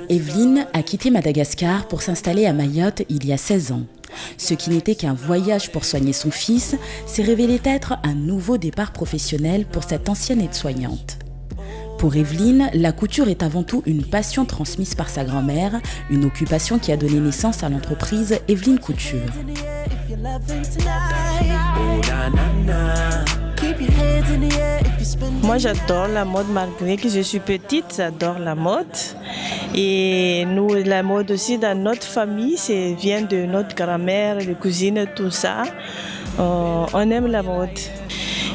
Evelyne a quitté Madagascar pour s'installer à Mayotte il y a 16 ans. Ce qui n'était qu'un voyage pour soigner son fils s'est révélé être un nouveau départ professionnel pour cette ancienne aide-soignante. Pour Evelyne, la couture est avant tout une passion transmise par sa grand-mère, une occupation qui a donné naissance à l'entreprise Evelyne Couture. Moi j'adore la mode malgré que je suis petite, j'adore la mode. Et nous, la mode aussi dans notre famille, ça vient de notre grand-mère, les cousines, tout ça. On aime la mode.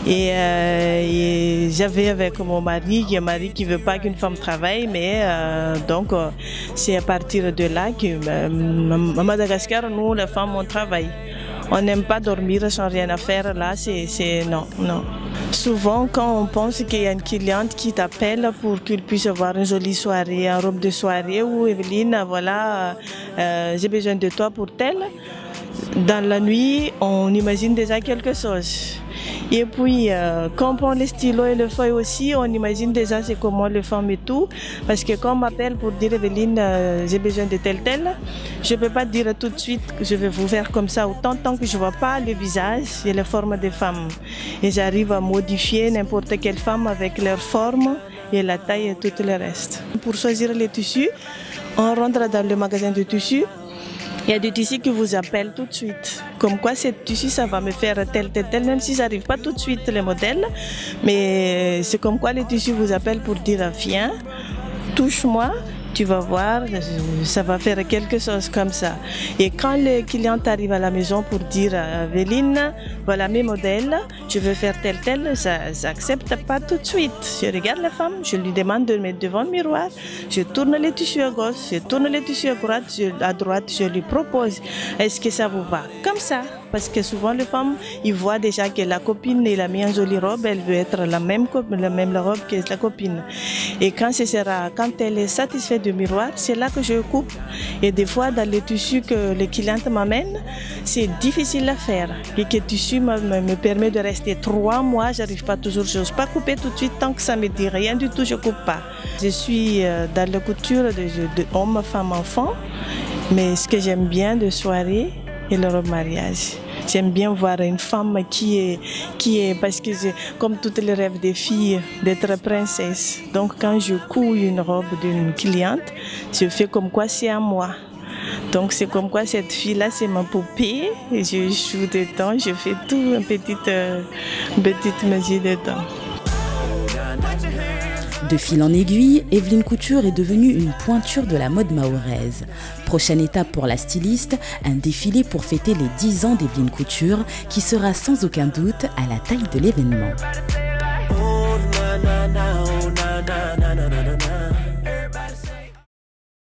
Et j'avais avec mon mari, qui est un mari qui ne veut pas qu'une femme travaille, mais donc c'est à partir de là que à Madagascar, nous les femmes on travaille. On n'aime pas dormir sans rien à faire, là c'est non. Souvent quand on pense qu'il y a une cliente qui t'appelle pour qu'il puisse avoir une jolie soirée, une robe de soirée, ou Evelyne, voilà, j'ai besoin de toi pour tel. Dans la nuit, on imagine déjà quelque chose. Et puis, quand on prend les stylos et le feuille aussi, on imagine déjà c'est comment le femme et tout. Parce que quand on m'appelle pour dire Evelyne, j'ai besoin de tel, je ne peux pas dire tout de suite que je vais vous faire comme ça, autant tant que je ne vois pas le visage et la forme des femmes. Et j'arrive à modifier n'importe quelle femme avec leur forme et la taille et tout le reste. Pour choisir les tissus, on rentre dans le magasin de tissus. Il y a des tissus qui vous appellent tout de suite. Comme quoi, ce tissu, ça va me faire tel, même si ça n'arrive pas tout de suite, les modèles. Mais c'est comme quoi les tissus vous appellent pour dire, viens, touche-moi, tu vas voir, ça va faire quelque chose comme ça. Et quand le client arrive à la maison pour dire, Evelyne, voilà mes modèles, je veux faire tel, ça n'accepte pas tout de suite. Je regarde la femme, je lui demande de mettre devant le miroir, je tourne les tissus à gauche, je tourne les tissus à droite, je lui propose, est-ce que ça vous va? Comme ça. Parce que souvent les femmes, ils voient déjà que la copine, elle a mis une jolie robe, elle veut être la même robe que la copine. Et quand elle est satisfaite du miroir, c'est là que je coupe. Et des fois, dans les tissus que les clientes m'amènent, c'est difficile à faire. Et que le tissu me permet de rester 3 mois, j'arrive pas toujours, je n'ose pas couper tout de suite tant que ça me dit rien du tout, je coupe pas. Je suis dans la couture de hommes, femmes, enfants, mais ce que j'aime bien de soirée, et le robe mariage. J'aime bien voir une femme qui est parce que comme tous les rêves des filles, d'être princesse. Donc quand je couds une robe d'une cliente, je fais comme quoi c'est à moi. Donc c'est comme quoi cette fille-là, c'est ma poupée. Et je joue dedans, je fais tout une petite magie dedans. De fil en aiguille, Evelyne Couture est devenue une pointure de la mode mahoraise. Prochaine étape pour la styliste, un défilé pour fêter les 10 ans d'Evelyne Couture qui sera sans aucun doute à la taille de l'événement.